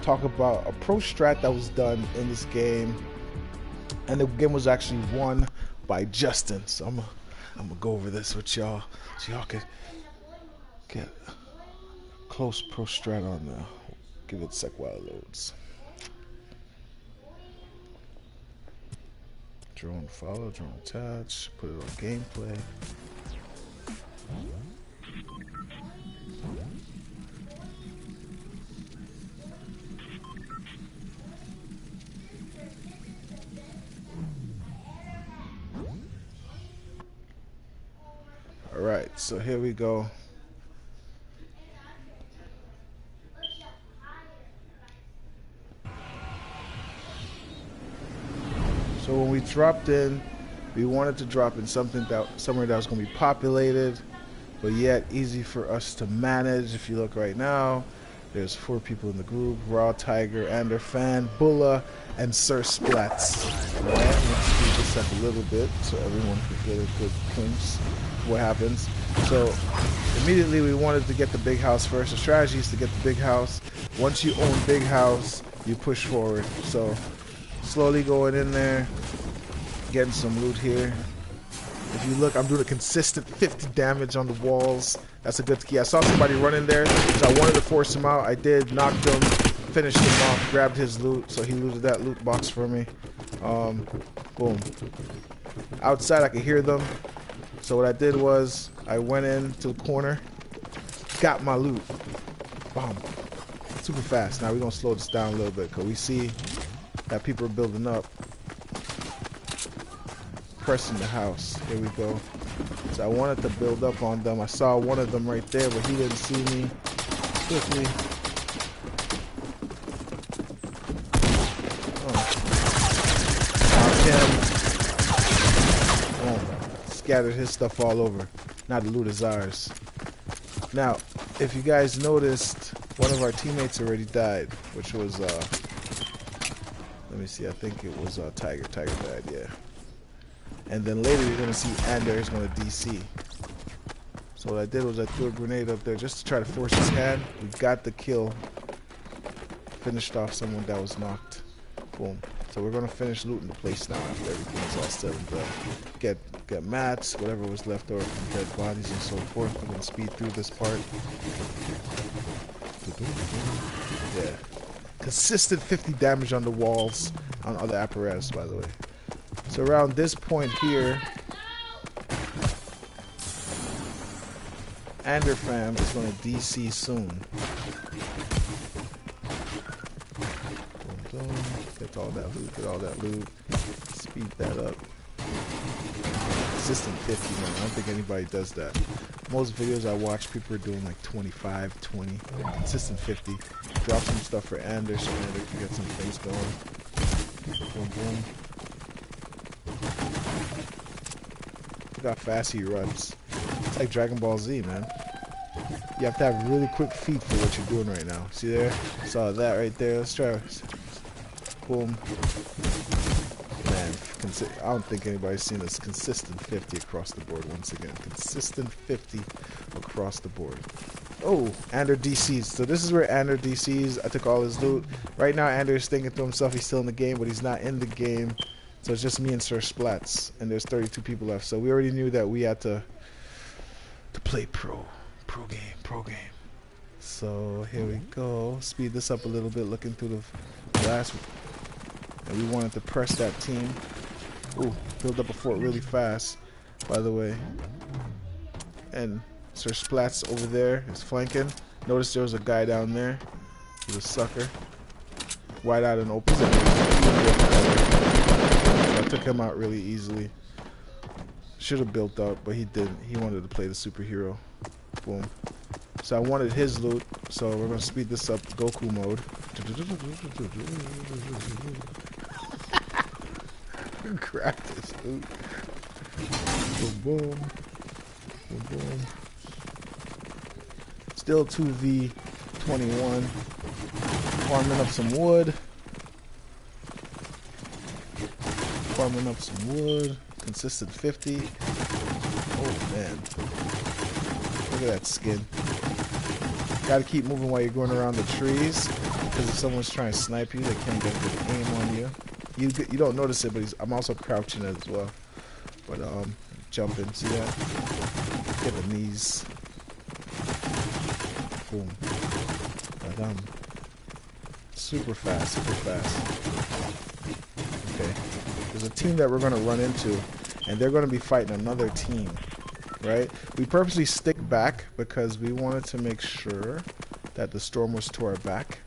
talk about a pro strat that was done in this game, and the game was actually won by Justin. So I'm gonna go over this with y'all so y'all can get a close pro strat on the. Give it a sec while it loads. Drone follow, drone attach, put it on gameplay. Alright, so here we go. So when we dropped in, we wanted to drop in somewhere that was going to be populated, but yet easy for us to manage. If you look right now, there's 4 people in the group: Raw, Tiger, Ander, Fan, Bulla, and Sir Splats. Alright, let's speed this up a little bit so everyone can get a good glimpse of what happens. So immediately we wanted to get the big house first. The strategy is to get the big house. Once you own big house, you push forward. So slowly going in there, getting some loot here. If you look, I'm doing a consistent 50 damage on the walls. That's a good key. I saw somebody run in there, so I wanted to force him out. I did, knocked him, finished him off, grabbed his loot, so he looted that loot box for me. Boom. Outside, I could hear them. So what I did was, I went into the corner, got my loot. Boom. Super fast. Now we're going to slow this down a little bit, because we see that people are building up. Pressing the house. Here we go. So I wanted to build up on them. I saw one of them right there, but he didn't see me. Quickly. Knocked him. Boom. Scattered his stuff all over. Now the loot is ours. Now, if you guys noticed, one of our teammates already died, which was let me see, I think it was Tiger. Tiger died, yeah. And then later you're gonna see Ander is gonna DC. So what I did was I threw a grenade up there just to try to force his hand. We got the kill. Finished off someone that was knocked. Boom. So we're gonna finish looting the place now after everything is all said and done. Get mats, whatever was left over from dead bodies and so forth. We're gonna speed through this part. Yeah. Consistent 50 damage on the walls on other apparatus, by the way. So around this point here, Ander fam is going to DC soon. Boom, boom. Get all that loot, get all that loot. Speed that up. Consistent 50, man. I don't think anybody does that. Most videos I watch, people are doing like 25, 20. Consistent 50. Drop some stuff for Ander so Ander can get some things going. Boom, boom. Look how fast he runs. It's like Dragon Ball Z, man. You have to have really quick feet for what you're doing right now. See there? Saw that right there. Let's try. Boom. Man, I don't think anybody's seen this consistent 50 across the board once again. Consistent 50 across the board. Oh, Ander DCs. So this is where Ander DCs. I took all his loot. Right now, Ander is thinking to himself he's still in the game, but he's not in the game. So it's just me and Sir Splats, and there's 32 people left. So we already knew that we had to play pro game. So here we go. Speed this up a little bit, looking through the glass. And we wanted to press that team. Ooh, build up a fort really fast, by the way. And Sir Splats over there is flanking. Notice there was a guy down there. He's a sucker. Wide out and open. I took him out really easily. Should have built up, but he didn't. He wanted to play the superhero. Boom. So I wanted his loot, so we're going to speed this up, Goku mode. Grab this loot. Boom, boom. Boom, boom. Still 2v21. Farming up some wood. Farming up some wood. Consistent 50. Oh man. Look at that skin. Gotta keep moving while you're going around the trees. because if someone's trying to snipe you, they can't get good aim on you. You don't notice it, but I'm also crouching as well. But jumping, see that? Get the knees. Boom. But super fast, super fast. Okay. There's a team that we're gonna run into, and they're gonna be fighting another team. Right? We purposely stick back because we wanted to make sure that the storm was to our back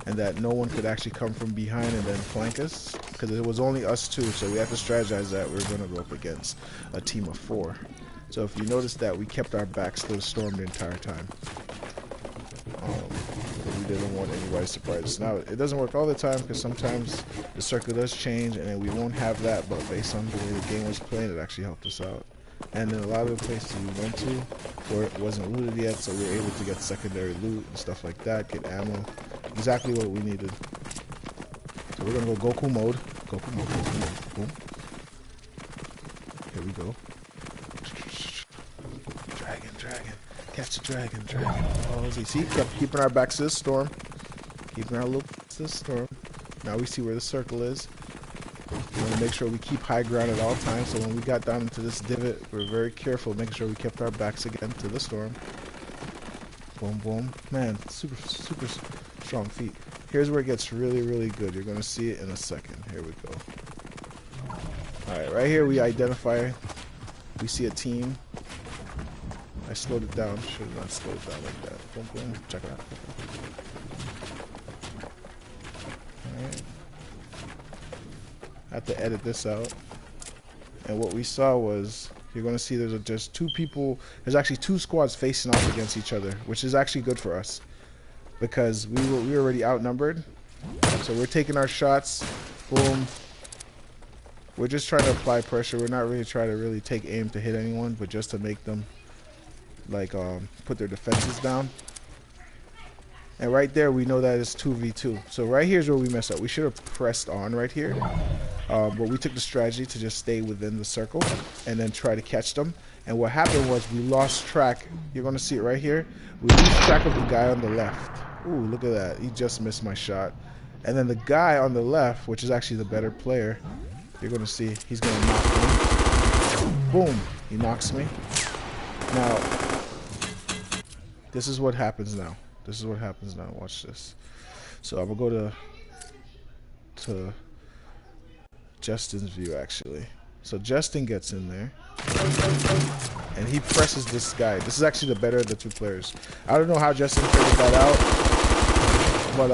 and that no one could actually come from behind and then flank us, because it was only us two, so we have to strategize that we're going to go up against a team of 4. So if you notice that we kept our backs to the storm the entire time. We didn't want anybody to surprise us. Now, it doesn't work all the time because sometimes the circle does change and then we won't have that, but based on the way the game was playing, it actually helped us out. And in a lot of the places we went to where it wasn't looted yet, so we were able to get secondary loot and stuff like that, get ammo, exactly what we needed. So we're gonna go Goku mode. Goku mode, Goku mode. Boom. Here we go. Dragon, dragon. Catch the dragon, dragon. Oh, see, kept keeping our backs to the storm. Keeping our looks to the storm. Now we see where the circle is. We want to make sure we keep high ground at all times, so when we got down into this divot, we're very careful, making sure we kept our backs again to the storm. Boom, boom. Man, super strong feet. Here's where it gets really, really good. You're going to see it in a second. Here we go. Alright, right here we identify, we see a team. I slowed it down. Should have not slowed it down like that. Boom, boom. Check it out. Alright. I have to edit this out. And what we saw was, you're going to see there's just 2 people, there's actually 2 squads facing off against each other, which is actually good for us because we were already outnumbered. So we're taking our shots. Boom. We're just trying to apply pressure. We're not really trying to really take aim to hit anyone, but just to make them like put their defenses down. And right there we know that it's 2v2. So right here's where we messed up. We should have pressed on right here. But we took the strategy to just stay within the circle and then try to catch them. And what happened was we lost track. You're going to see it right here. We lost track of the guy on the left. Ooh, look at that. He just missed my shot. And then the guy on the left, which is actually the better player, you're going to see he's going to knock me. Boom. He knocks me. Now, this is what happens now. This is what happens now. Watch this. So I'm going to go to Justin's view, actually. So Justin gets in there and he presses this guy. This is actually the better of the 2 players. I don't know how Justin figured that out, but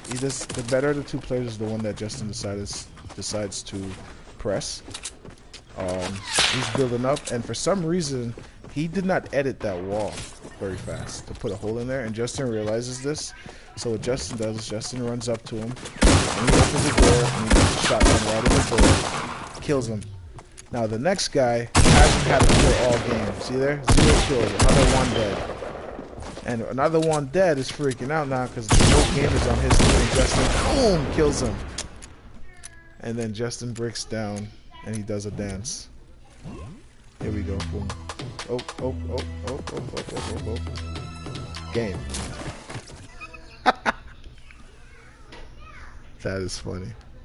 the better of the 2 players is the one that Justin decides to press. He's building up, and for some reason he did not edit that wall very fast to put a hole in there, and Justin realizes this. So what Justin does is Justin runs up to him and he opens the door and he gets a shotgun right in the door, kills him. Now the next guy hasn't had a kill all game. See there? 0 kills, another 1 dead. And another 1 dead is freaking out now because the whole game is on his team, and Justin, boom, kills him. And then Justin breaks down and he does a dance. Here we go. Boom. Oh. Game. That is funny.